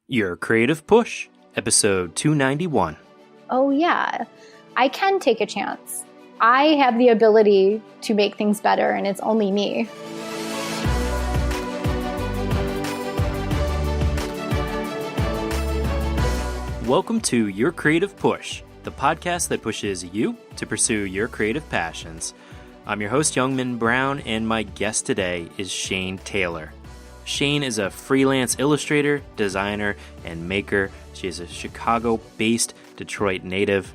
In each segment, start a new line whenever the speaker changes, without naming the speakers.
Your Creative Push, episode 291.
Oh yeah, I can take a chance. I have the ability to make things better, and it's only me.
Welcome to Your Creative Push, the podcast that pushes you to pursue your creative passions. I'm your host, Youngman Brown, and my guest today is Shayne Taylor. Shayne is a freelance illustrator, designer, and maker. She is a Chicago-based Detroit native,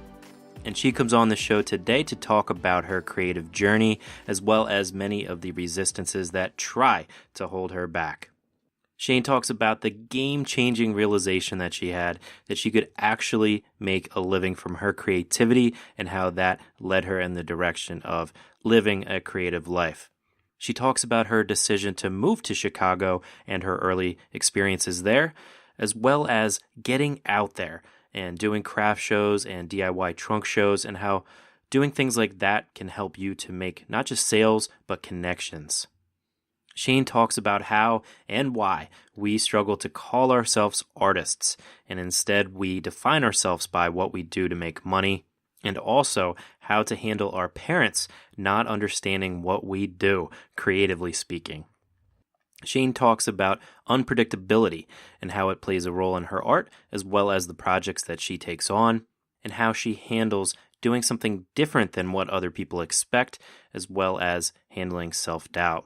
and she comes on the show today to talk about her creative journey, as well as many of the resistances that try to hold her back. Shayne talks about the game-changing realization that she had that she could actually make a living from her creativity and how that led her in the direction of living a creative life. She talks about her decision to move to Chicago and her early experiences there, as well as getting out there and doing craft shows and DIY trunk shows, and how doing things like that can help you to make not just sales, but connections. Shayne talks about how and why we struggle to call ourselves artists, and instead we define ourselves by what we do to make money, and also how to handle our parents not understanding what we do, creatively speaking. Shayne talks about unpredictability and how it plays a role in her art, as well as the projects that she takes on, and how she handles doing something different than what other people expect, as well as handling self-doubt.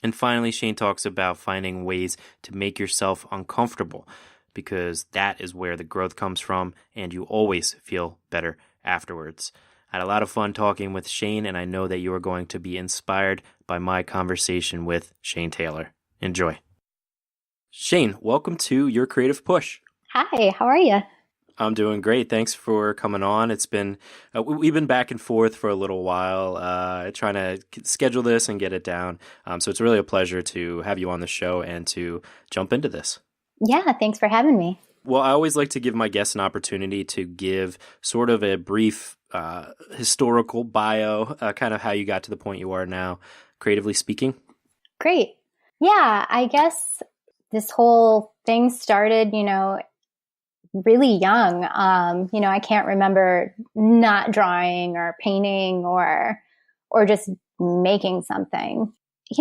And finally, Shayne talks about finding ways to make yourself uncomfortable, because that is where the growth comes from, and you always feel better afterwards. I had a lot of fun talking with Shayne, and I know that you are going to be inspired by my conversation with Shayne Taylor. Enjoy. Shayne, welcome to Your Creative Push.
Hi, how are you?
I'm doing great. Thanks for coming on. It's been we've been back and forth for a little while, trying to schedule this and get it down. So it's really a pleasure to have you on the show and to jump into this.
Yeah, thanks for having me.
Well, I always like to give my guests an opportunity to give sort of a brief historical bio, kind of how you got to the point you are now, creatively speaking.
Great. Yeah, I guess this whole thing started, really young. I can't remember not drawing or painting or just making something.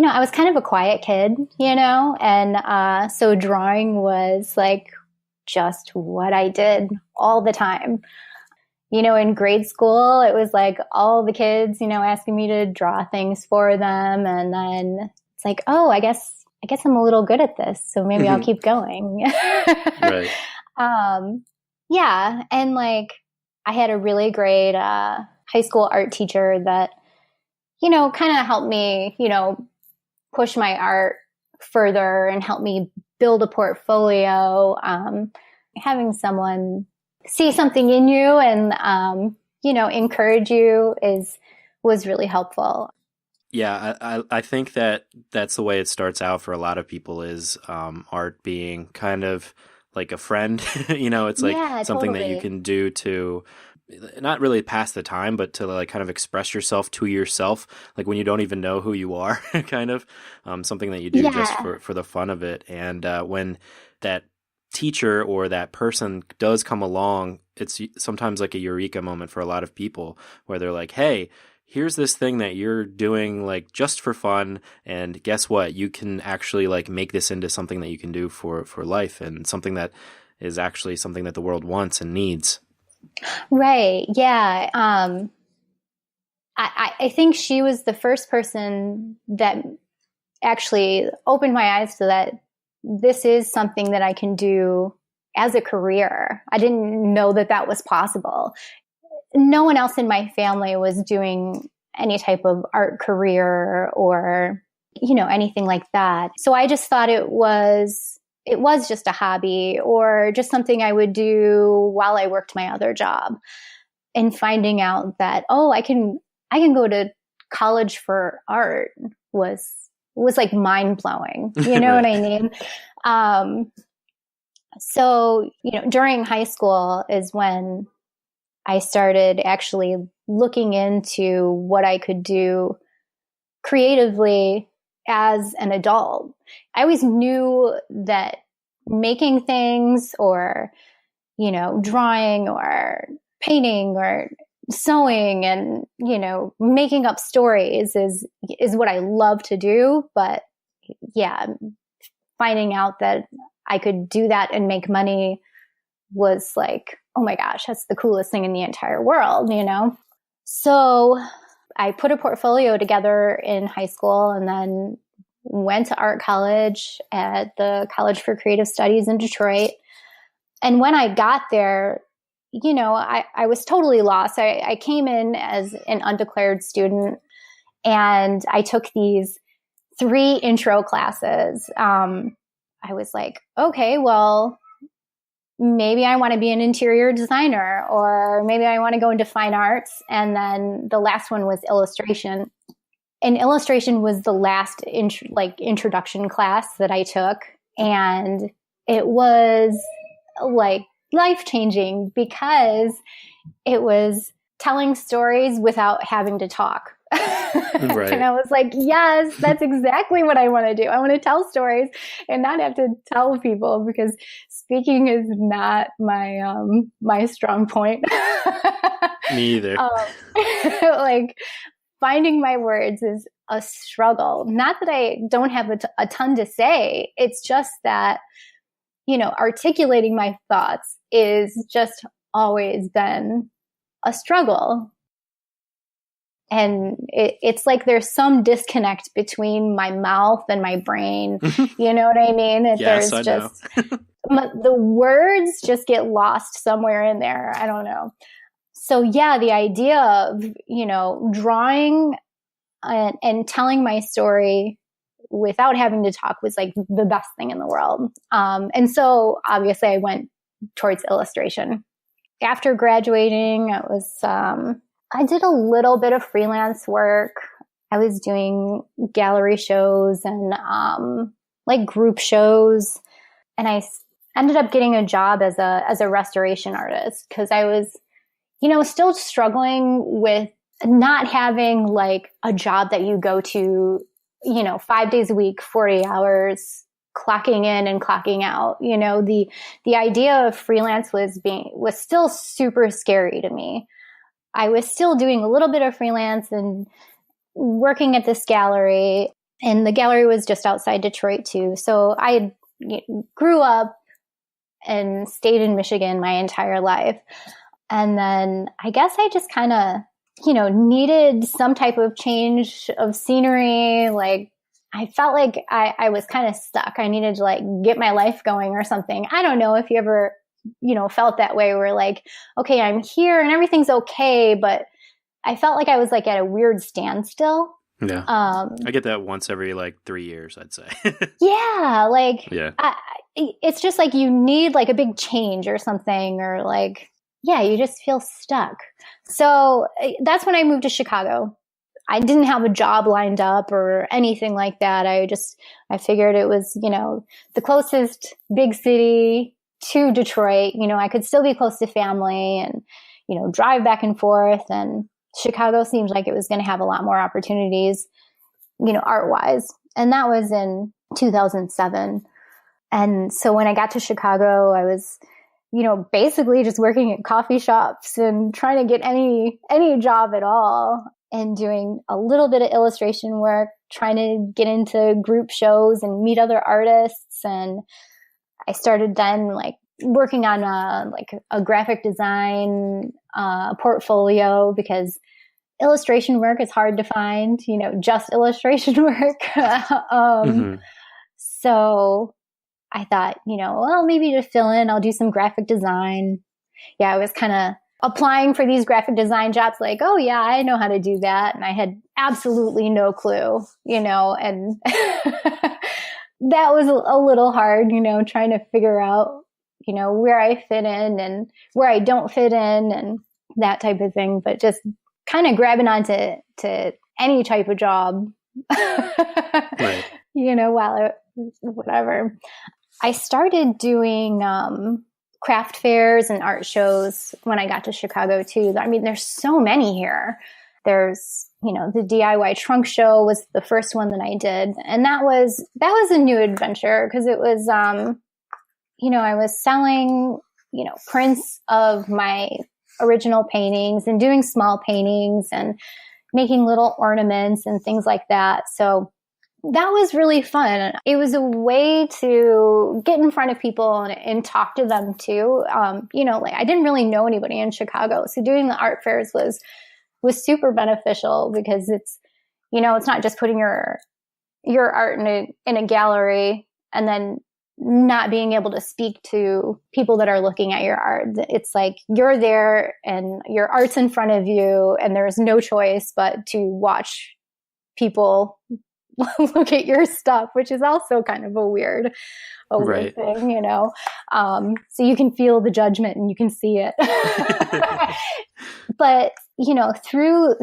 I was kind of a quiet kid, and so drawing was like just what I did all the time. In grade school, it was like all the kids, asking me to draw things for them. And then it's like, oh, I guess I'm a little good at this. So maybe I'll keep going.
Right.
Yeah. And like, I had a really great high school art teacher that, kind of helped me, push my art further and help me build a portfolio. Having someone see something in you and, encourage you was really helpful.
Yeah, I think that that's the way it starts out for a lot of people is art being kind of like a friend. It's like something that you can do to not really pass the time, but to like kind of express yourself to yourself, like when you don't even know who you are, kind of something that you do just for the fun of it. And when that teacher or that person does come along, it's sometimes like a eureka moment for a lot of people where they're like, hey, here's this thing that you're doing like just for fun, and guess what? You can actually like make this into something that you can do for life, and something that is actually something that the world wants and needs.
Right. Yeah. I think she was the first person that actually opened my eyes to that this is something that I can do as a career. I didn't know that was possible. No one else in my family was doing any type of art career or, anything like that. So I just thought it was just a hobby or just something I would do while I worked my other job. And finding out that, I can go to college for art was like mind blowing. You know what I mean? So, during high school is when I started actually looking into what I could do creatively as an adult. I always knew that making things or, drawing or painting or sewing and, making up stories is what I love to do. But yeah, finding out that I could do that and make money was like, oh my gosh, that's the coolest thing in the entire world, So I put a portfolio together in high school and then went to art college at the College for Creative Studies in Detroit. And when I got there, I was totally lost. I came in as an undeclared student and I took these 3 intro classes. I was like, okay, well, maybe I want to be an interior designer, or maybe I want to go into fine arts. And then the last one was illustration. And illustration was the last introduction class that I took. And it was like life-changing because it was telling stories without having to talk. Right. And I was like, yes, that's exactly what I want to do. I want to tell stories and not have to tell people, because speaking is not my strong point.
Me either.
Like finding my words is a struggle. Not that I don't have a ton to say. It's just that, articulating my thoughts is just always been a struggle. And it's like there's some disconnect between my mouth and my brain. You know what I mean?
Yes,
there's
I know.
The words just get lost somewhere in there. I don't know. So yeah, the idea of, drawing and telling my story without having to talk was like the best thing in the world. And so obviously I went towards illustration. After graduating, I did a little bit of freelance work. I was doing gallery shows and like group shows. And I ended up getting a job as a restoration artist because I was, still struggling with not having like a job that you go to, 5 days a week, 40 hours, clocking in and clocking out. The idea of freelance was still super scary to me. I was still doing a little bit of freelance and working at this gallery, and the gallery was just outside Detroit too. So I grew up and stayed in Michigan my entire life. And then I guess I just kind of, needed some type of change of scenery. Like I felt like I was kind of stuck. I needed to like get my life going or something. I don't know if you ever felt that way where like, okay, I'm here and everything's okay. But I felt like I was like at a weird standstill.
Yeah. I get that once every like 3 years, I'd say.
Yeah. Like,
yeah.
It's just like you need like a big change or something, or like, yeah, you just feel stuck. So that's when I moved to Chicago. I didn't have a job lined up or anything like that. I figured it was, the closest big city to Detroit. I could still be close to family and, drive back and forth. And Chicago seemed like it was going to have a lot more opportunities, art-wise. And that was in 2007. And so when I got to Chicago, I was, basically just working at coffee shops and trying to get any job at all, and doing a little bit of illustration work, trying to get into group shows and meet other artists. And I started then like working on a graphic design portfolio, because illustration work is hard to find, just illustration work. So I thought, well, maybe to fill in, I'll do some graphic design. Yeah, I was kind of applying for these graphic design jobs like, oh yeah, I know how to do that. And I had absolutely no clue, and that was a little hard, trying to figure out, where I fit in and where I don't fit in and that type of thing. But just kind of grabbing onto any type of job,
right.
Whatever. I started doing craft fairs and art shows when I got to Chicago too. I mean, there's so many here. There's, the DIY trunk show was the first one that I did. And that was a new adventure because it was I was selling, prints of my original paintings and doing small paintings and making little ornaments and things like that. So that was really fun. It was a way to get in front of people and talk to them too. Like I didn't really know anybody in Chicago. So doing the art fairs was super beneficial because it's not just putting your art in a gallery and then not being able to speak to people that are looking at your art. It's like you're there and your art's in front of you and there's no choice but to watch people look at your stuff, which is also kind of a weird
right.
thing, so you can feel the judgment and you can see it. But, through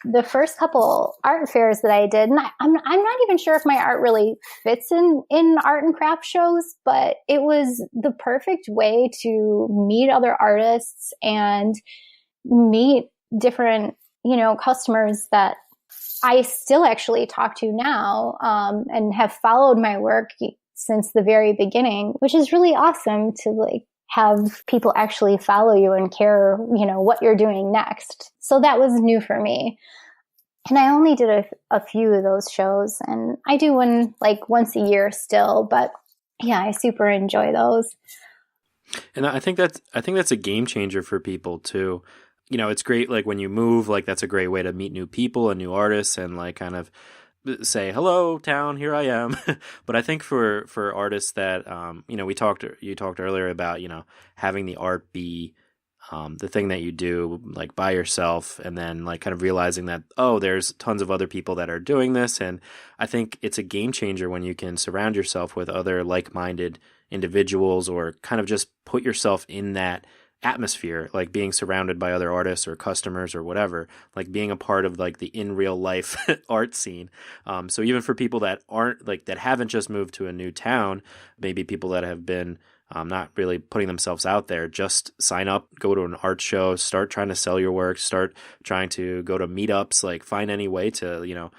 the first couple art fairs that I did, and I'm not even sure if my art really fits in art and craft shows, but it was the perfect way to meet other artists and meet different, customers that I still actually talk to now, and have followed my work since the very beginning, which is really awesome to like have people actually follow you and care, what you're doing next. So that was new for me. And I only did a few of those shows, and I do one like once a year still, but yeah, I super enjoy those.
And I think that's a game changer for people too. It's great, like when you move, like that's a great way to meet new people and new artists and like kind of say, hello town, here I am. But I think for artists that, you talked earlier about, having the art be the thing that you do like by yourself, and then like kind of realizing that, oh, there's tons of other people that are doing this. And I think it's a game changer when you can surround yourself with other like-minded individuals, or kind of just put yourself in that atmosphere, like being surrounded by other artists or customers or whatever, like being a part of like the in real life art scene. So even for people that aren't like, that haven't just moved to a new town, maybe people that have been not really putting themselves out there, just sign up, go to an art show, start trying to sell your work, start trying to go to meetups, like find any way to,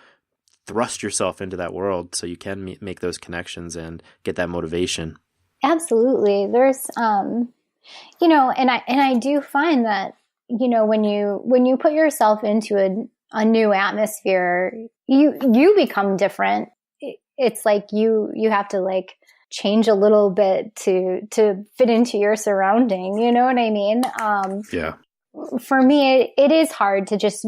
thrust yourself into that world so you can make those connections and get that motivation.
Absolutely. There's, and I do find that, when you put yourself into a new atmosphere, you become different. It's like you have to like change a little bit to fit into your surrounding. You know what I mean?
Yeah.
For me, it is hard to just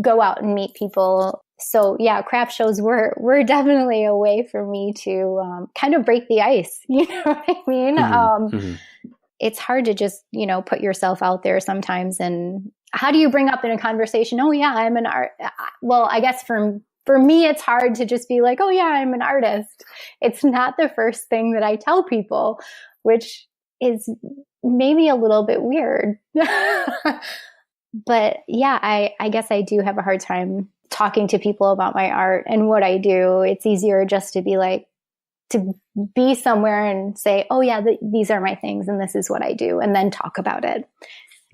go out and meet people. So yeah, craft shows were definitely a way for me to kind of break the ice. You know what I mean?
Mm-hmm.
It's hard to just, put yourself out there sometimes. And how do you bring up in a conversation, oh yeah, I'm an art. Well, I guess for me, it's hard to just be like, oh yeah, I'm an artist. It's not the first thing that I tell people, which is maybe a little bit weird. But yeah, I guess I do have a hard time talking to people about my art and what I do. It's easier just to be like, to be somewhere and say, oh yeah, these are my things and this is what I do, and then talk about it.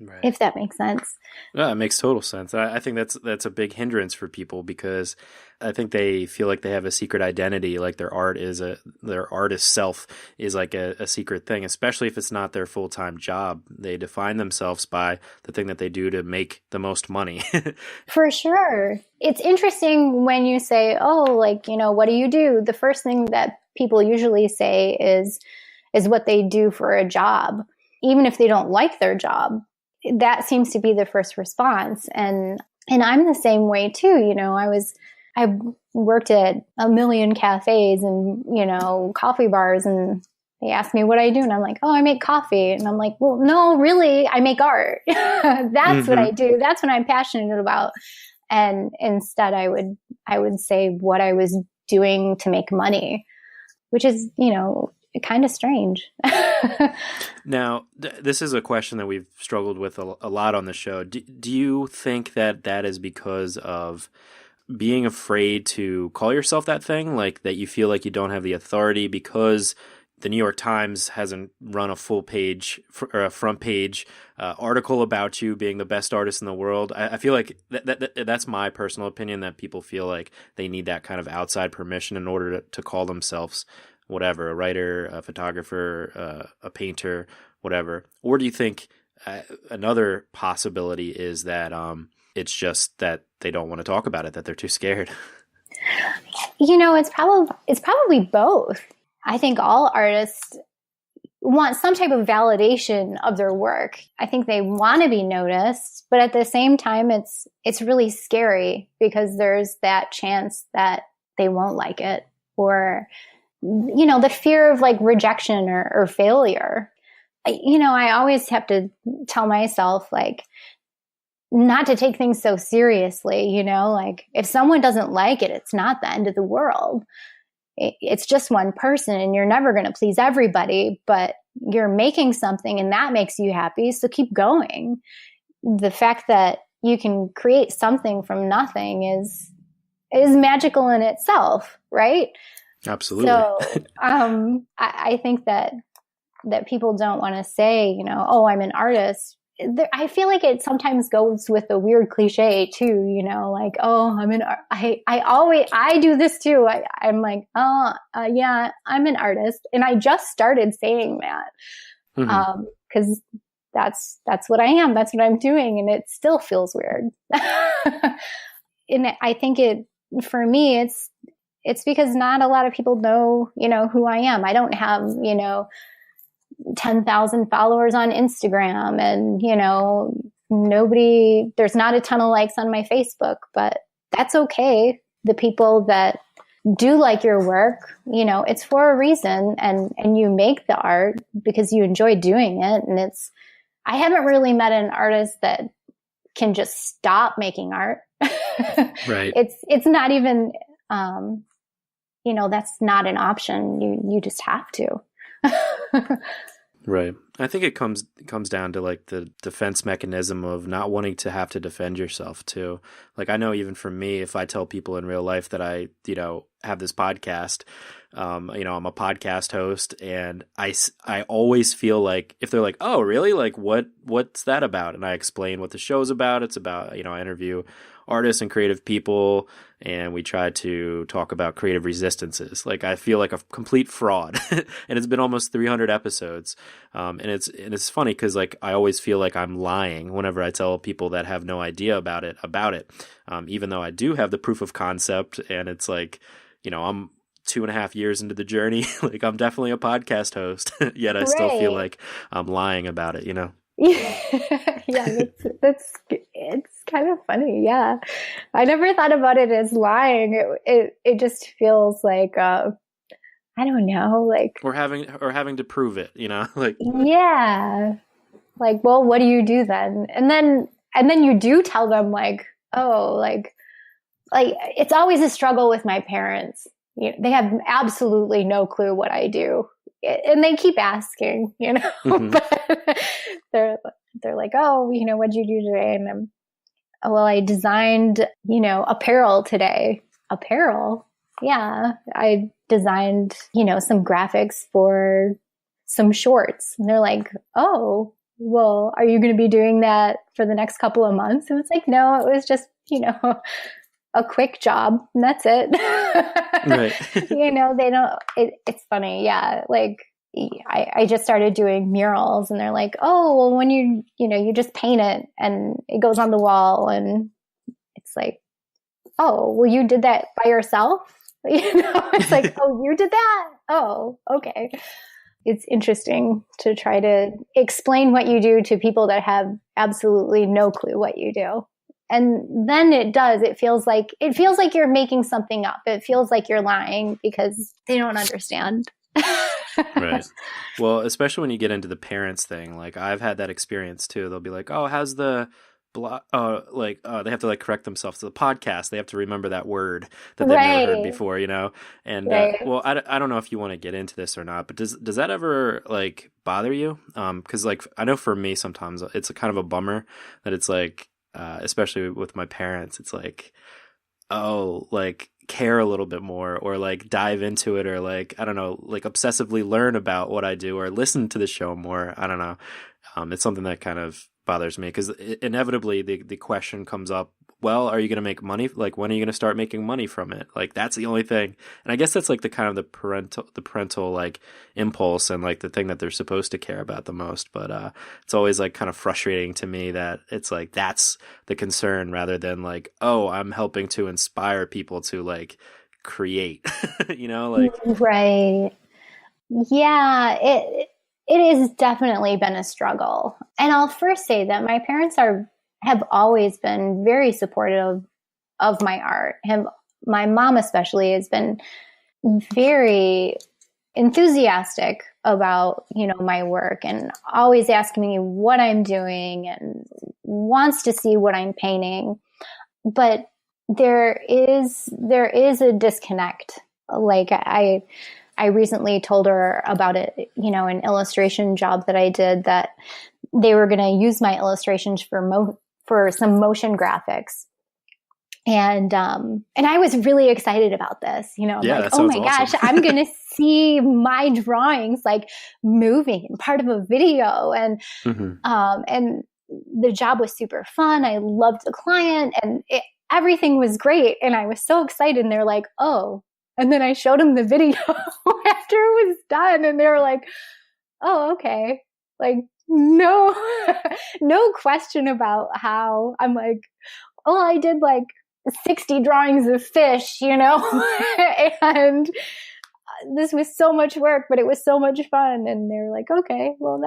Right. If that makes sense.
Yeah, it makes total sense. I think that's a big hindrance for people, because I think they feel like they have a secret identity, like their artist self is like a secret thing, especially if it's not their full-time job. They define themselves by the thing that they do to make the most money.
For sure. It's interesting when you say, oh, like, what do you do? The first thing that people usually say is what they do for a job, even if they don't like their job. That seems to be the first response. And I'm the same way too. I worked at a million cafes and, coffee bars, and they asked me what I do. And I'm like, oh, I make coffee. And I'm like, well, no, really, I make art. That's what I do. That's what I'm passionate about. And instead I would say what I was doing to make money, which is, kind of strange.
Now, this is a question that we've struggled with a lot on the show. Do you think that is because of being afraid to call yourself that thing, like that you feel like you don't have the authority because the New York Times hasn't run a full page or a front page article about you being the best artist in the world? I feel like that's my personal opinion, that people feel like they need that kind of outside permission in order to call themselves whatever, a writer, a photographer, a painter, whatever? Or do you think another possibility is that it's just that they don't want to talk about it, that they're too scared?
It's probably both. I think all artists want some type of validation of their work. I think they want to be noticed, but at the same time, it's really scary because there's that chance that they won't like it, or, the fear of like rejection or failure. I always have to tell myself like not to take things so seriously, like if someone doesn't like it, it's not the end of the world. It's just one person and you're never going to please everybody, but you're making something and that makes you happy. So keep going. The fact that you can create something from nothing is magical in itself, right?
Absolutely.
So I think that people don't want to say, oh, I'm an artist. I feel like it sometimes goes with a weird cliche too, like, oh, I do this too. I'm like, oh, yeah, I'm an artist. And I just started saying that, cause that's what I am. That's what I'm doing. And it still feels weird. And I think for me, it's because not a lot of people know, who I am. I don't have, 10,000 followers on Instagram and, there's not a ton of likes on my Facebook, but that's okay. The people that do like your work, it's for a reason, and you make the art because you enjoy doing it. And I haven't really met an artist that can just stop making art.
Right.
It's not even, that's not an option. You just have to.
Right. I think it comes down to like the defense mechanism of not wanting to have to defend yourself too. Like I know even for me, if I tell people in real life that I, have this podcast, I'm a podcast host, and I always feel like if they're like, oh, really? Like what's that about? And I explain what the show's about. It's about, I interview artists and creative people, and we try to talk about creative resistances. Like I feel like a complete fraud, and it's been almost 300 episodes. And it's funny because like I always feel like I'm lying whenever I tell people that have no idea about it, even though I do have the proof of concept, and it's like, I'm 2.5 years into the journey. Like I'm definitely a podcast host, yet I still feel like I'm lying about it,
Yeah, that's it's kind of funny. Yeah, I never thought about it as lying. It just feels like I don't know, like
or having to prove it, like
yeah, like well, what do you do then? And then you do tell them like, oh, like it's always a struggle with my parents. They have absolutely no clue what I do. And they keep asking, but they're like, oh, what'd you do today? And well, I designed, apparel today. Apparel. Yeah. I designed, some graphics for some shorts. And they're like, oh, well, are you going to be doing that for the next couple of months? And it's like, no, it was just, a quick job and that's it.
Right.
They don't, it's funny. Yeah. Like I just started doing murals and they're like, oh, well, when you just paint it and it goes on the wall, and it's like, oh, well, you did that by yourself. It's like, oh, you did that. Oh, okay. It's interesting to try to explain what you do to people that have absolutely no clue what you do. And then it feels like you're making something up. It feels like you're lying because they don't understand.
Right. Well, especially when you get into the parents thing, like I've had that experience too. They'll be like, oh, how's the they have to like correct themselves to the podcast. They have to remember that word that they've never heard before, And well, I don't know if you want to get into this or not, but does that ever like bother you? Because like I know for me sometimes it's a kind of a bummer that it's like, especially with my parents, it's like, oh, like care a little bit more, or like dive into it, or like, I don't know, like obsessively learn about what I do, or listen to the show more. I don't know. It's something that kind of bothers me because inevitably the question comes up well, are you going to make money? Like, when are you going to start making money from it? Like, that's the only thing. And I guess that's like the kind of the parental like impulse and like the thing that they're supposed to care about the most. But it's always like kind of frustrating to me that it's like that's the concern rather than like, oh, I'm helping to inspire people to like create, like.
Right. Yeah, it has definitely been a struggle. And I'll first say that my parents have always been very supportive of my art. My mom especially has been very enthusiastic about, my work and always asking me what I'm doing and wants to see what I'm painting. But there is a disconnect. Like I recently told her about it, an illustration job that I did, that they were going to use my illustrations for some motion graphics. And I was really excited about this,
Yeah,
like, oh my gosh, I'm going to see my drawings like moving and part of a video. And, and the job was super fun. I loved the client and everything was great. And I was so excited, and they're like, oh. And then I showed them the video after it was done, and they were like, oh, okay. Like, no question about how. I'm like, oh, I did like 60 drawings of fish, and this was so much work, but it was so much fun. And they were like, okay, well,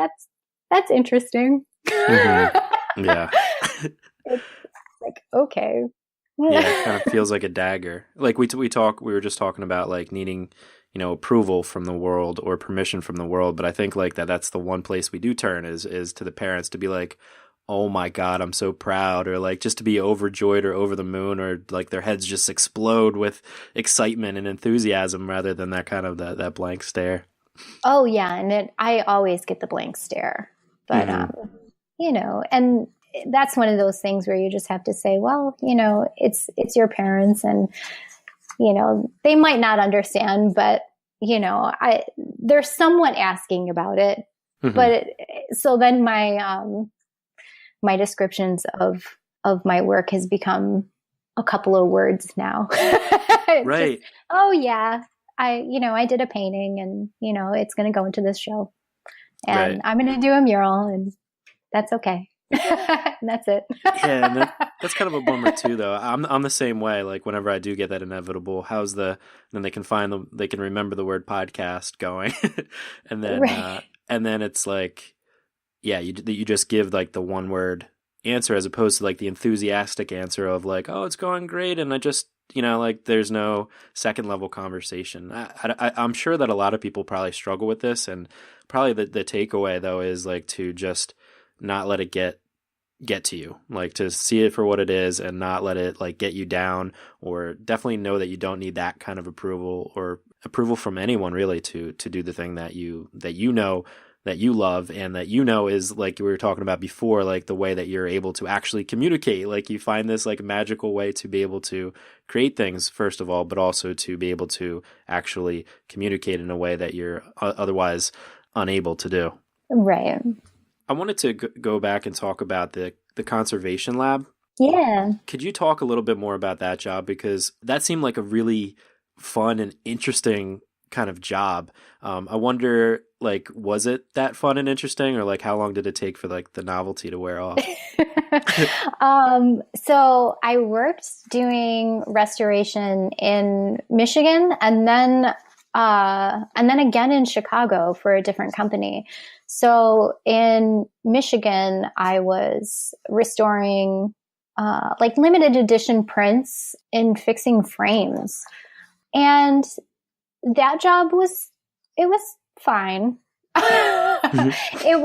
that's interesting.
Yeah.
It's like, okay.
Yeah, it kind of feels like a dagger. Like we were just talking about like needing, approval from the world or permission from the world. But I think like that's the one place we do turn is to the parents to be like, oh my God, I'm so proud, or like just to be overjoyed or over the moon, or like their heads just explode with excitement and enthusiasm rather than that kind of that blank stare.
Oh yeah. And I always get the blank stare, but, and that's one of those things where you just have to say, well, it's your parents, and, they might not understand, but, they're somewhat asking about it. But so then my descriptions of my work has become a couple of words now.
Right.
Just, oh yeah. I did a painting, and, it's going to go into this show, and I'm going to do a mural, and that's okay. And that's it.
Yeah, and that's kind of a bummer too, though. I'm the same way. Like whenever I do get that inevitable, then they can remember the word podcast going, and then and then it's like, yeah, you just give like the one word answer as opposed to like the enthusiastic answer of like, oh, it's going great, and I just like there's no second level conversation. I'm sure that a lot of people probably struggle with this, and probably the takeaway though is like to just not let it get to you, like to see it for what it is and not let it like get you down, or definitely know that you don't need that kind of approval or approval from anyone really to do the thing that you know that you love, and that is like we were talking about before, like the way that you're able to actually communicate. Like you find this like magical way to be able to create things first of all, but also to be able to actually communicate in a way that you're otherwise unable to do.
Right.
I wanted to go back and talk about the conservation lab.
Yeah.
Could you talk a little bit more about that job? Because that seemed like a really fun and interesting kind of job. I wonder, like, was it that fun and interesting, or like how long did it take for like the novelty to wear off?
So I worked doing restoration in Michigan, and then again in Chicago for a different company. So in Michigan, I was restoring like limited edition prints and fixing frames. And that job was fine. It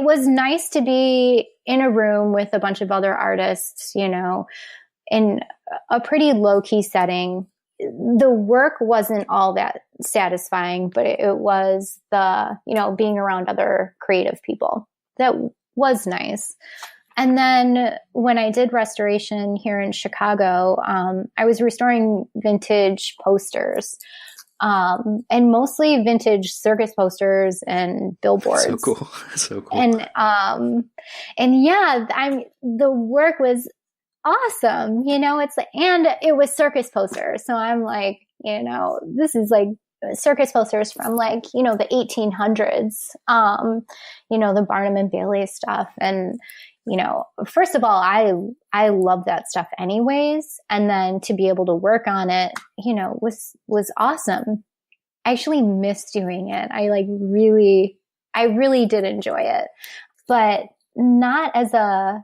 was nice to be in a room with a bunch of other artists, in a pretty low key setting. The work wasn't all that satisfying, but it was the, being around other creative people. That was nice. And then when I did restoration here in Chicago, I was restoring vintage posters. and mostly vintage circus posters and billboards.
So cool. So cool.
And yeah, the work was awesome. And it was circus posters. So I'm like, this is like circus posters from like, the 1800s, the Barnum and Bailey stuff. And, first of all, I love that stuff anyways. And then to be able to work on it, was awesome. I actually missed doing it. I really did enjoy it, but not as a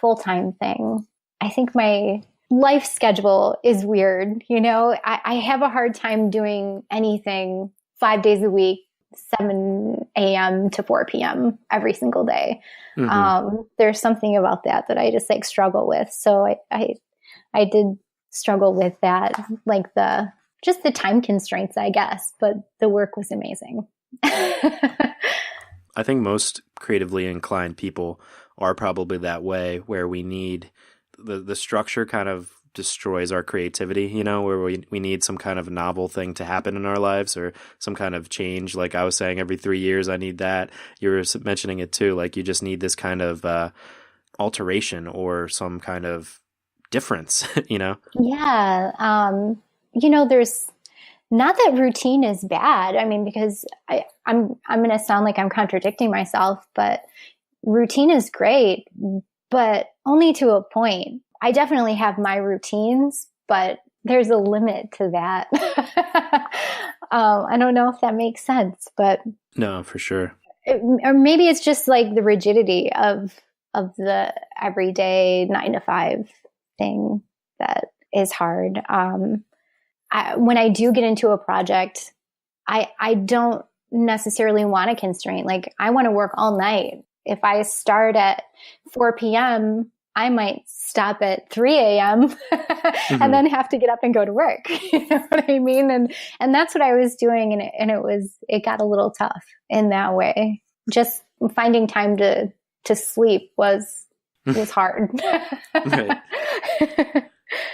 full-time thing. I think my life schedule is weird. I have a hard time doing anything 5 days a week, 7 a.m. to 4 p.m. every single day. Mm-hmm. There's something about that I just like struggle with. So I did struggle with that, like just the time constraints, I guess, but the work was amazing.
I think most creatively inclined people are probably that way, where we need the structure kind of destroys our creativity, where we need some kind of novel thing to happen in our lives, or some kind of change. Like I was saying, every 3 years I need that. You were mentioning it too. Like you just need this kind of alteration or some kind of difference,
Yeah. There's not that routine is bad. I mean, because I'm going to sound like I'm contradicting myself, but routine is great, but only to a point. I definitely have my routines, but there's a limit to that. I don't know if that makes sense, but
no, for sure.
Or maybe it's just like the rigidity of the everyday 9 to 5 thing that is hard. When I do get into a project, I don't necessarily want a constraint. Like I want to work all night. If I start at 4 p.m., I might stop at 3 a.m.
Mm-hmm.
and then have to get up and go to work. You know what I mean? And that's what I was doing. And it got a little tough in that way. Just finding time to sleep was hard.
Right.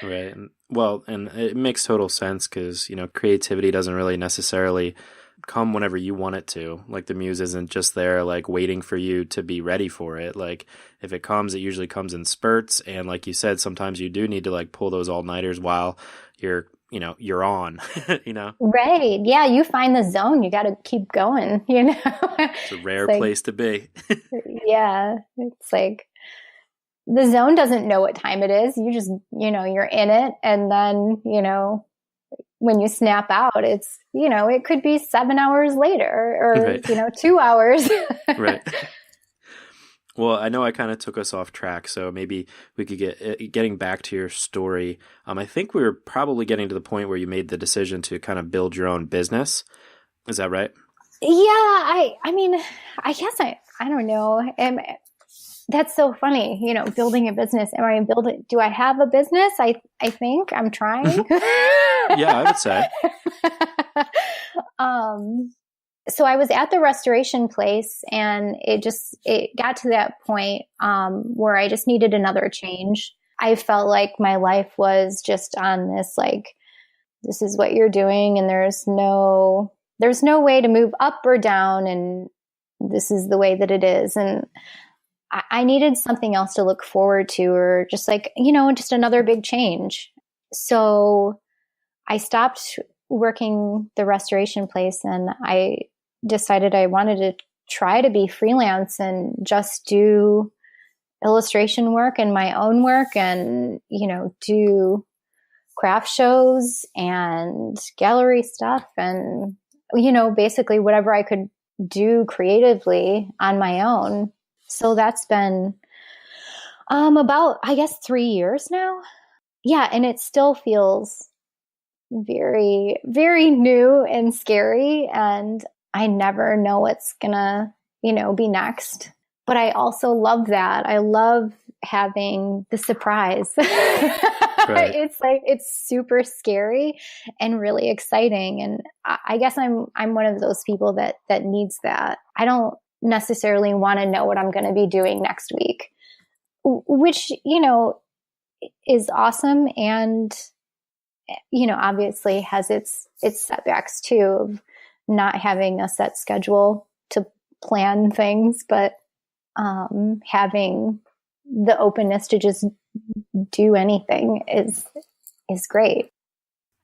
Right. Well, and it makes total sense because, creativity doesn't really necessarily come whenever you want it to. Like the muse isn't just there like waiting for you to be ready for it. Like if it comes, it usually comes in spurts. And like you said, sometimes you do need to like pull those all-nighters while you're on,
Right. Yeah. You find the zone. You got to keep going,
It's a rare place to be.
Yeah. It's like the zone doesn't know what time it is. You just, you're in it. And then, when you snap out, it's, it could be 7 hours later or,
right.
2 hours.
Right. Well, I know I kind of took us off track, so maybe we could getting back to your story. I think we were probably getting to the point where you made the decision to kind of build your own business. Is that right?
Yeah. I mean, I guess I don't know. That's so funny, building a business. Do I have a business? I think I'm trying.
Yeah, I would say.
So I was at the restoration place and it got to that point, where I just needed another change. I felt like my life was just on this, like, this is what you're doing and there's no way to move up or down. And this is the way that it is. And I needed something else to look forward to, or just like, just another big change. So I stopped working the restoration place and I decided I wanted to try to be freelance and just do illustration work and my own work and, do craft shows and gallery stuff and, basically whatever I could do creatively on my own. So that's been about, I guess, 3 years now. Yeah. And it still feels very, very new and scary. And I never know what's gonna, be next. But I also love that. I love having the surprise. Right. It's super scary and really exciting. And I guess I'm one of those people that needs that. I don't necessarily want to know what I'm going to be doing next week, which, is awesome and obviously has its setbacks too, of not having a set schedule to plan things, but having the openness to just do anything is great.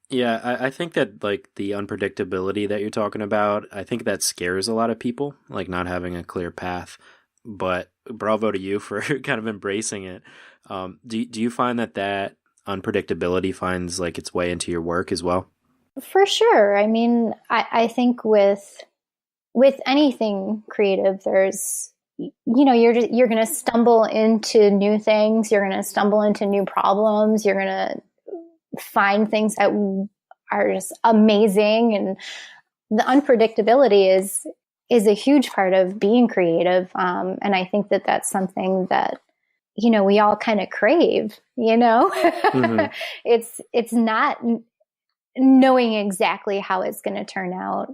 Yeah, I think that like the unpredictability that you're talking about, I think that scares a lot of people, like not having a clear path. But bravo to you for kind of embracing it. Do you find that unpredictability finds like its way into your work as well?
For sure. I mean, I think with anything creative, there's, you're going to stumble into new things. You're going to stumble into new problems. You're going to find things that are just amazing. And the unpredictability is a huge part of being creative. And I think that that's something that, we all kind of crave, mm-hmm. It's not knowing exactly how it's going to turn out.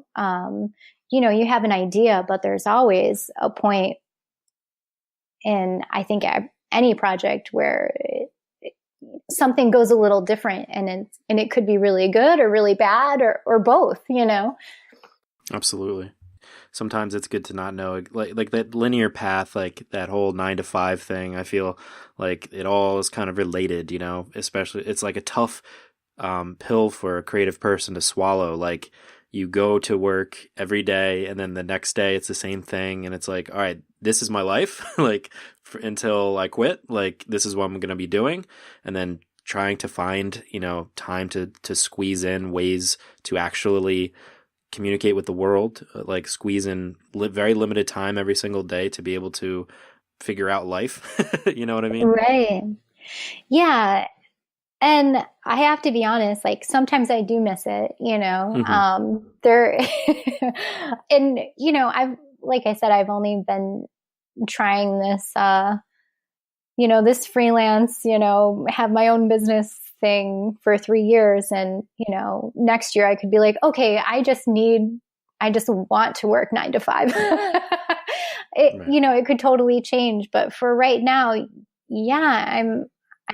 You have an idea, but there's always a point in, I think, any project where something goes a little different, and it could be really good or really bad or both,
Absolutely. Sometimes it's good to not know, like that linear path, like that whole 9 to 5 thing. I feel like it all is kind of related, especially it's like a tough pill for a creative person to swallow. Like you go to work every day and then the next day it's the same thing. And it's like, all right, this is my life. Like until I quit, like this is what I'm going to be doing. And then trying to find, time to squeeze in ways to actually communicate with the world, like squeeze in very limited time every single day to be able to figure out life. You know what I mean?
Right. Yeah. And I have to be honest, like sometimes I do miss it, mm-hmm. And, like I said, I've only been trying this, this freelance, have my own business thing for 3 years. And, next year I could be like, okay, I just want to work 9 to 5. Right. It could totally change. But for right now, yeah,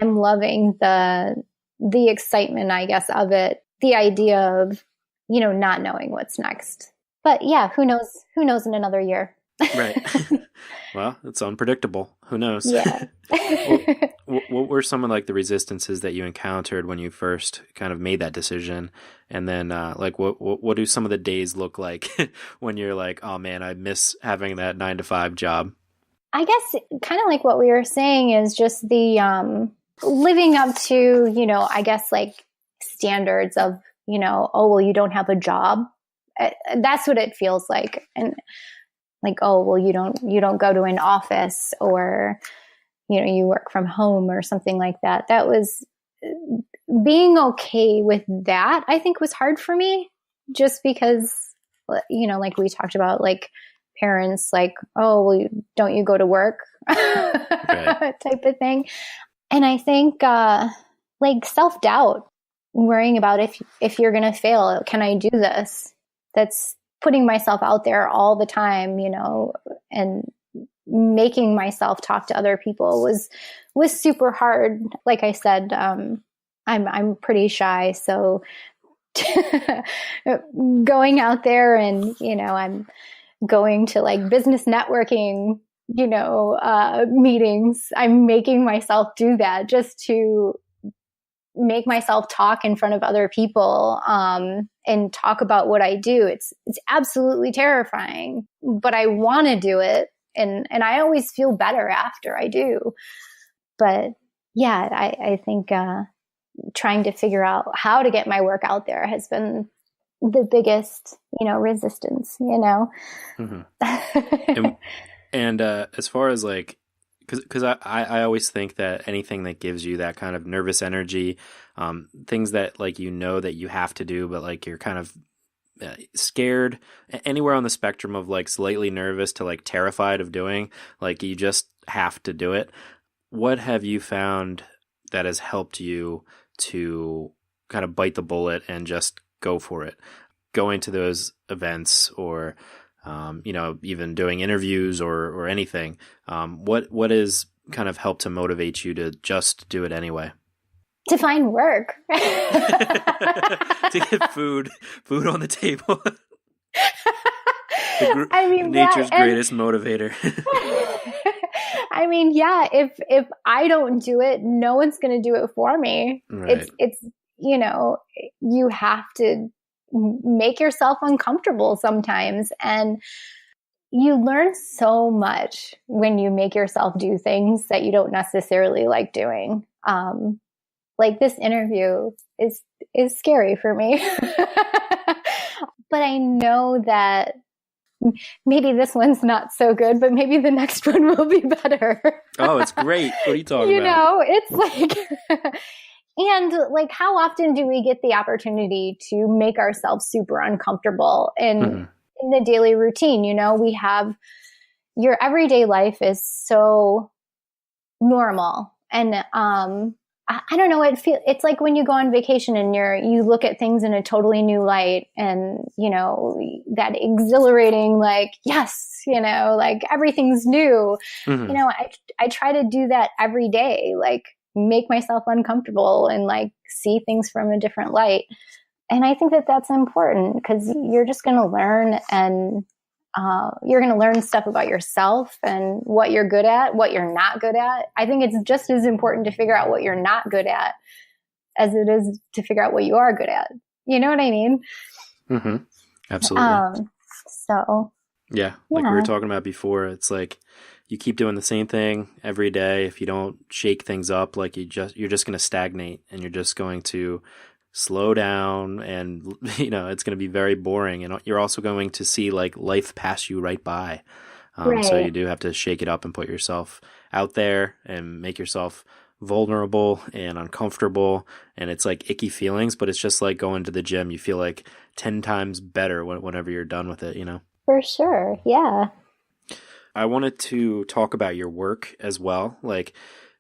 I'm loving the excitement, I guess, of it. The idea of, not knowing what's next. But yeah, who knows in another year.
Right. Well, it's unpredictable. Who knows?
Yeah.
What were some of like the resistances that you encountered when you first kind of made that decision? And then like what do some of the days look like when you're like, oh man, I miss having that 9 to 5 job?
I guess kind of like what we were saying is just the living up to, I guess like standards of, oh, well, you don't have a job. That's what it feels like. And like, oh, well, you don't go to an office, or, you work from home or something like that. That was being okay with that, I think, was hard for me, just because, like we talked about, like parents, like, oh, well, don't you go to work right. type of thing. And I think like self-doubt, worrying about if you're going to fail, can I do this? That's putting myself out there all the time, and making myself talk to other people was super hard. Like I said, I'm pretty shy, so going out there and, I'm going to like business networking, meetings. I'm making myself do that just to make myself talk in front of other people, and talk about what I do. It's absolutely terrifying, but I want to do it. And I always feel better after I do. But yeah, I think, trying to figure out how to get my work out there has been the biggest, resistance,
Mm-hmm. and as far as like, because I always think that anything that gives you that kind of nervous energy, things that like that you have to do, but like you're kind of scared, anywhere on the spectrum of like slightly nervous to like terrified of doing, like you just have to do it. What have you found that has helped you to kind of bite the bullet and just go for it? Going to those events, or even doing interviews or anything. What is kind of helped to motivate you to just do it anyway?
To find work.
To get food on the table.
I mean,
nature's greatest motivator.
I mean, yeah, if I don't do it, no one's going to do it for me.
Right.
It's, you know, you have to make yourself uncomfortable sometimes. And you learn so much when you make yourself do things that you don't necessarily like doing. Like this interview is scary for me. But I know that maybe this one's not so good, but maybe the next one will be better.
Oh, it's great. What are you talking about?
You know, it's like, and like, how often do we get the opportunity to make ourselves super uncomfortable in the daily routine? You know, we have your everyday life is so normal. And, I don't know. It's like when you go on vacation and you look at things in a totally new light, and, you know, that exhilarating, like, yes, you know, like everything's new. You know, I try to do that every day, like make myself uncomfortable and like see things from a different light. And I think that that's important because you're just going to learn, and you're going to learn stuff about yourself and what you're good at, what you're not good at. I think it's just as important to figure out what you're not good at as it is to figure out what you are good at. You know what I mean?
Absolutely.
So
yeah, like we were talking about before, it's like you keep doing the same thing every day. If you don't shake things up, like you're just going to stagnate, and you're just going to slow down, and, you know, it's going to be very boring, and you're also going to see like life pass you right by. So you do have to shake it up and put yourself out there and make yourself vulnerable and uncomfortable. And it's like icky feelings, but it's just like going to the gym. You feel like 10 times better whenever you're done with it, you know?
For sure. Yeah.
I wanted to talk about your work as well. Like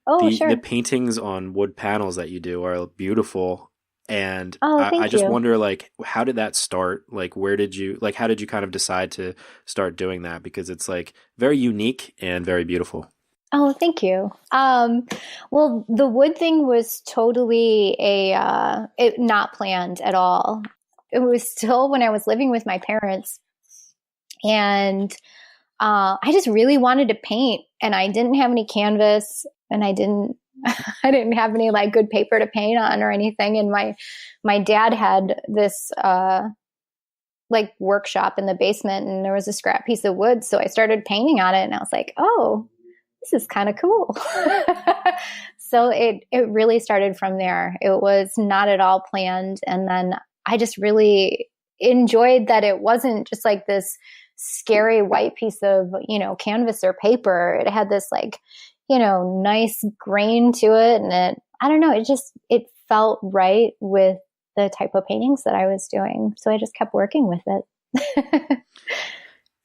sure.
the paintings on wood panels that you do are beautiful. And
thank
I just
you.
wonder, like, how did that start? Like, how did you kind of decide to start doing that? Because it's like very unique and very beautiful.
Oh, thank you. Well, the wood thing was totally not planned at all. It was still when I was living with my parents, and I just really wanted to paint, and I didn't have any canvas, and I didn't have any like good paper to paint on or anything. And my dad had this like workshop in the basement, and there was a scrap piece of wood. So I started painting on it, and I was like, oh, this is kind of cool. So it really started from there. It was not at all planned. And then I just really enjoyed that it wasn't just like this scary white piece of, you know, canvas or paper. It had this like, you know, nice grain to it. And I don't know, it felt right with the type of paintings that I was doing. So I just kept working with it.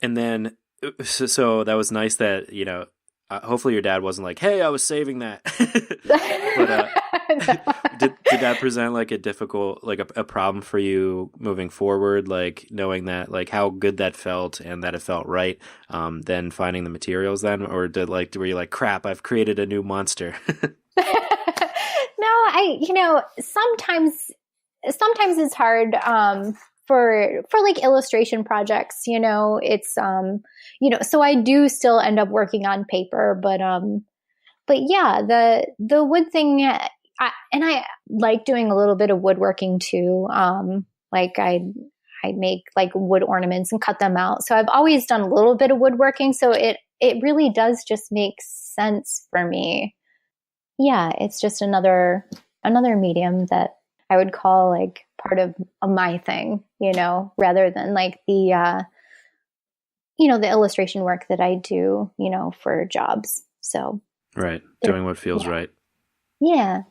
And then, so that was nice that, you know, hopefully your dad wasn't like, hey, I was saving that. But did that present like a difficult, like a problem for you moving forward? Like knowing that, like how good that felt and that it felt right, then finding the materials then? Or were you like, crap, I've created a new monster?
No, you know, sometimes it's hard, for like illustration projects, you know, it's, you know, so I do still end up working on paper, but yeah, the wood thing, I like doing a little bit of woodworking too. Like I make like wood ornaments and cut them out. So I've always done a little bit of woodworking. So it really does just make sense for me. Yeah. It's just another medium that I would call like part of my thing, you know, rather than like the, you know, the illustration work that I do, you know, for jobs. So.
Right. Doing what feels right.
Yeah.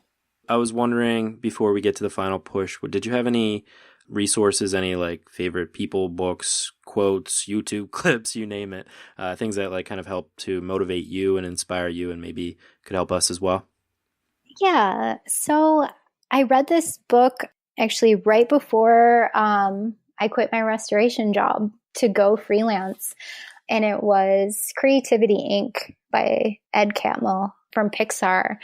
I was wondering, before we get to the final push, did you have any resources, any like favorite people, books, quotes, YouTube clips, you name it, things that like kind of help to motivate you and inspire you and maybe could help us as well?
Yeah. So I read this book actually right before I quit my restoration job to go freelance. And it was Creativity Inc. by Ed Catmull from Pixar.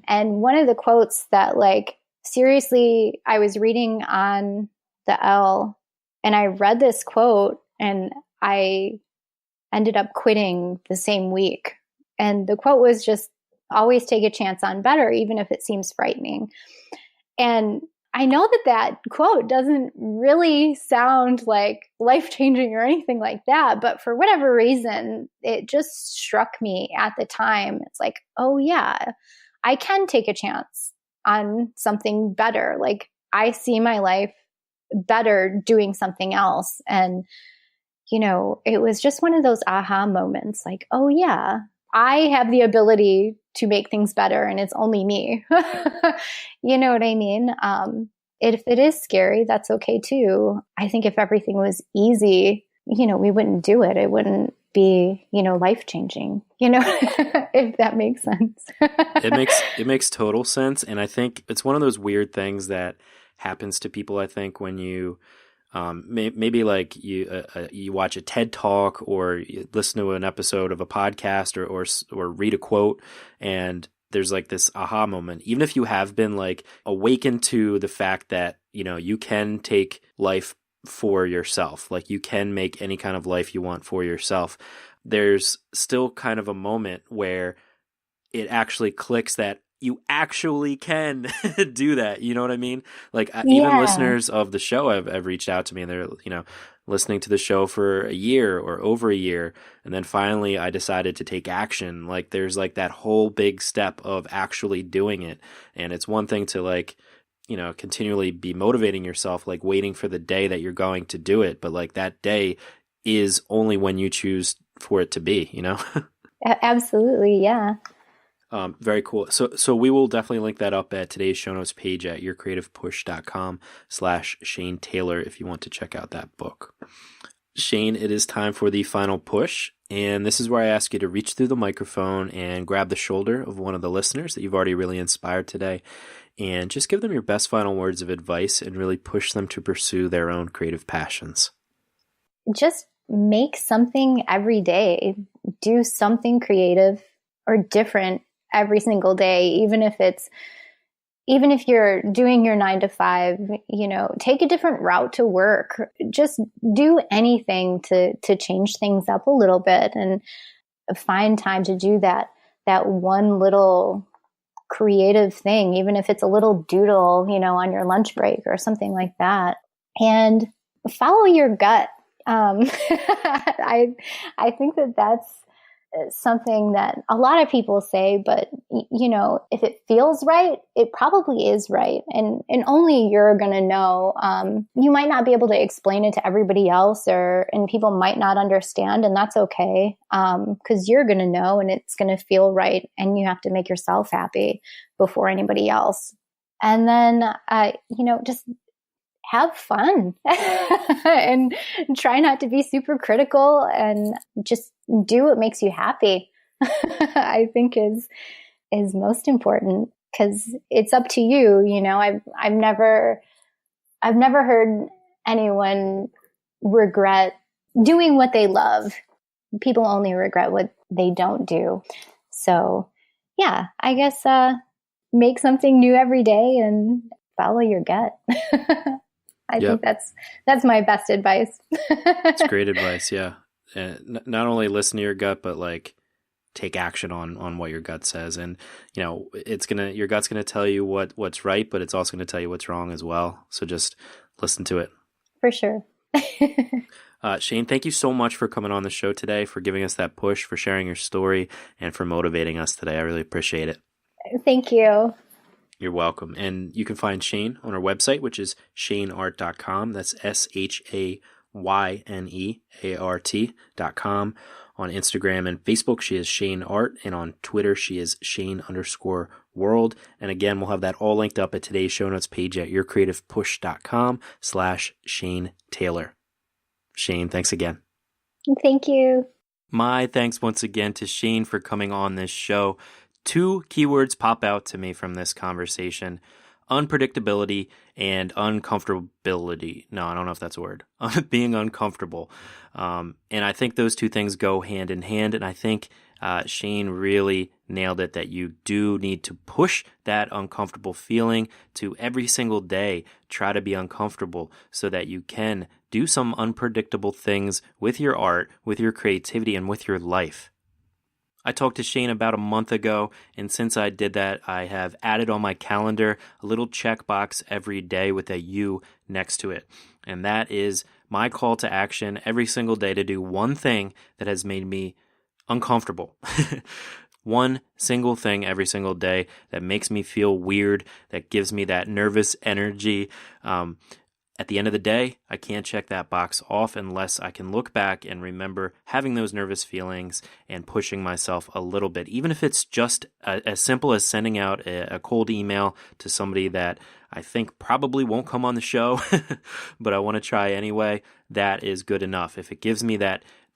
And one of the quotes that like seriously, I was reading on the L and I read this quote and I ended up quitting the same week. And the quote was just always take a chance on better, even if it seems frightening. And I know that that quote doesn't really sound like life-changing or anything like that, but for whatever reason, it just struck me at the time. It's like, oh yeah, I can take a chance on something better. Like I see my life better doing something else. And, you know, it was just one of those aha moments, like, oh yeah, I have the ability to make things better and it's only me. You know what I mean? If it is scary, that's okay too. I think if everything was easy, you know, we wouldn't do it. It wouldn't be, you know, life-changing, you know, if that makes sense.
It makes total sense. And I think it's one of those weird things that happens to people, I think, when you maybe like you watch a TED talk or you listen to an episode of a podcast or read a quote, and there's like this aha moment. Even if you have been like awakened to the fact that, you know, you can take life for yourself, like you can make any kind of life you want for yourself, there's still kind of a moment where it actually clicks that you actually can do that. You know what I mean? Like even listeners of the show have reached out to me and they're, you know, listening to the show for a year or over a year. And then finally I decided to take action. Like there's like that whole big step of actually doing it. And it's one thing to like, you know, continually be motivating yourself, like waiting for the day that you're going to do it. But like that day is only when you choose for it to be, you know?
Absolutely. Yeah.
Very cool. So we will definitely link that up at today's show notes page at yourcreativepush.com/Shayne Taylor if you want to check out that book. Shayne, it is time for the final push. And this is where I ask you to reach through the microphone and grab the shoulder of one of the listeners that you've already really inspired today and just give them your best final words of advice and really push them to pursue their own creative passions. Just
make something every day. Do something creative or different every single day, even if you're doing your 9 to 5, you know, take a different route to work. Just do anything to change things up a little bit and find time to do that one little creative thing, even if it's a little doodle, you know, on your lunch break or something like that. And follow your gut. I think that's something that a lot of people say, but you know, if it feels right, it probably is right. And only you're going to know. You might not be able to explain it to everybody else and people might not understand, and that's okay. Cause you're going to know and it's going to feel right. And you have to make yourself happy before anybody else. And then, you know, just have fun and try not to be super critical and just do what makes you happy. I think is most important because it's up to you. You know, I've never heard anyone regret doing what they love. People only regret what they don't do. So yeah, I guess, make something new every day and follow your gut. I think that's my best advice.
It's great advice. Yeah. And not only listen to your gut, but like take action on what your gut says. And, you know, your gut's going to tell you what's right, but it's also going to tell you what's wrong as well. So just listen to it.
For sure.
Shayne, thank you so much for coming on the show today, for giving us that push, for sharing your story, and for motivating us today. I really appreciate it.
Thank you.
You're welcome. And you can find Shayne on our website, which is shayneart.com. That's SHAYNEART.com. On Instagram and Facebook, she is Shayne Art. And on Twitter, she is Shayne_world. And again, we'll have that all linked up at today's show notes page at yourcreativepush.com/Shayne Taylor. Shayne, thanks again.
Thank you.
My thanks once again to Shayne for coming on this show. 2 keywords pop out to me from this conversation: unpredictability and uncomfortability. No, I don't know if that's a word. Being uncomfortable. And I think those 2 things go hand in hand. And I think Shayne really nailed it, that you do need to push that uncomfortable feeling to every single day. Try to be uncomfortable so that you can do some unpredictable things with your art, with your creativity, and with your life. I talked to Shayne about a month ago, and since I did that, I have added on my calendar a little checkbox every day with a U next to it. And that is my call to action every single day to do one thing that has made me uncomfortable. One single thing every single day that makes me feel weird, that gives me that nervous energy. At the end of the day, I can't check that box off unless I can look back and remember having those nervous feelings and pushing myself a little bit. Even if it's just as simple as sending out a cold email to somebody that I think probably won't come on the show, but I want to try anyway, that is good enough. If it gives me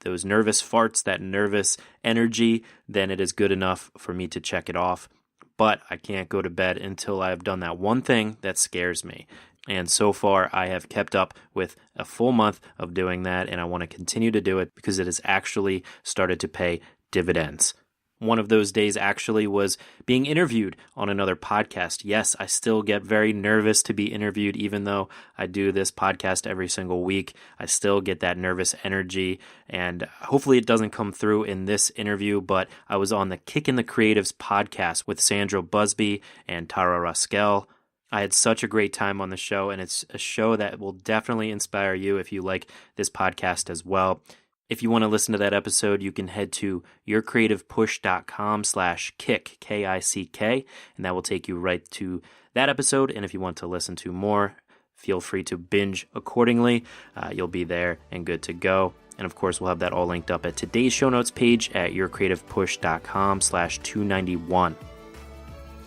those nervous farts, that nervous energy, then it is good enough for me to check it off. But I can't go to bed until I have done that one thing that scares me. And so far, I have kept up with a full month of doing that, and I want to continue to do it because it has actually started to pay dividends. One of those days actually was being interviewed on another podcast. Yes, I still get very nervous to be interviewed, even though I do this podcast every single week. I still get that nervous energy, and hopefully it doesn't come through in this interview, but I was on the Kickin' the Creatives podcast with Sandra Busby and Tara Raskell. I had such a great time on the show, and it's a show that will definitely inspire you if you like this podcast as well. If you want to listen to that episode, you can head to yourcreativepush.com/kick, K-I-C-K, and that will take you right to that episode. And if you want to listen to more, feel free to binge accordingly. You'll be there and good to go. And of course, we'll have that all linked up at today's show notes page at yourcreativepush.com/291.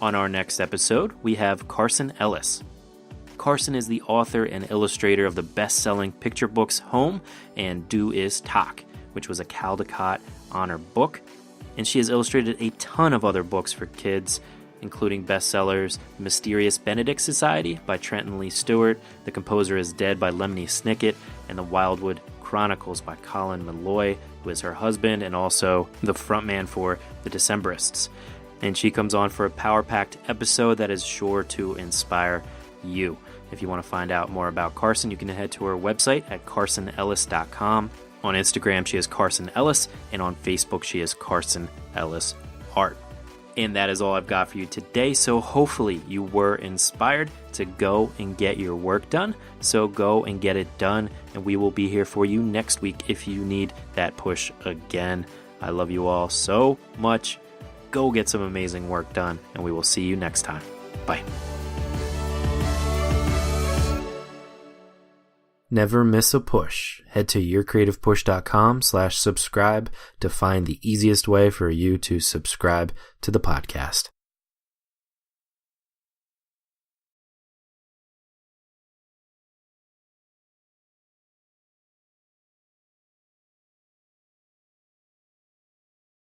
On our next episode, we have Carson Ellis. Carson is the author and illustrator of the best-selling picture books Home and Do Is Talk, which was a Caldecott Honor book. And she has illustrated a ton of other books for kids, including bestsellers Mysterious Benedict Society by Trenton Lee Stewart, The Composer is Dead by Lemony Snicket, and The Wildwood Chronicles by Colin Malloy, who is her husband and also the frontman for The Decemberists. And she comes on for a power-packed episode that is sure to inspire you. If you want to find out more about Carson, you can head to her website at carsonellis.com. On Instagram, she is Carson Ellis, and on Facebook, she is Carson Ellis Art. And that is all I've got for you today, so hopefully you were inspired to go and get your work done. So go and get it done, and we will be here for you next week if you need that push again. I love you all so much. Go get some amazing work done, and we will see you next time. Bye. Never miss a push. Head to yourcreativepush.com/subscribe to find the easiest way for you to subscribe to the podcast.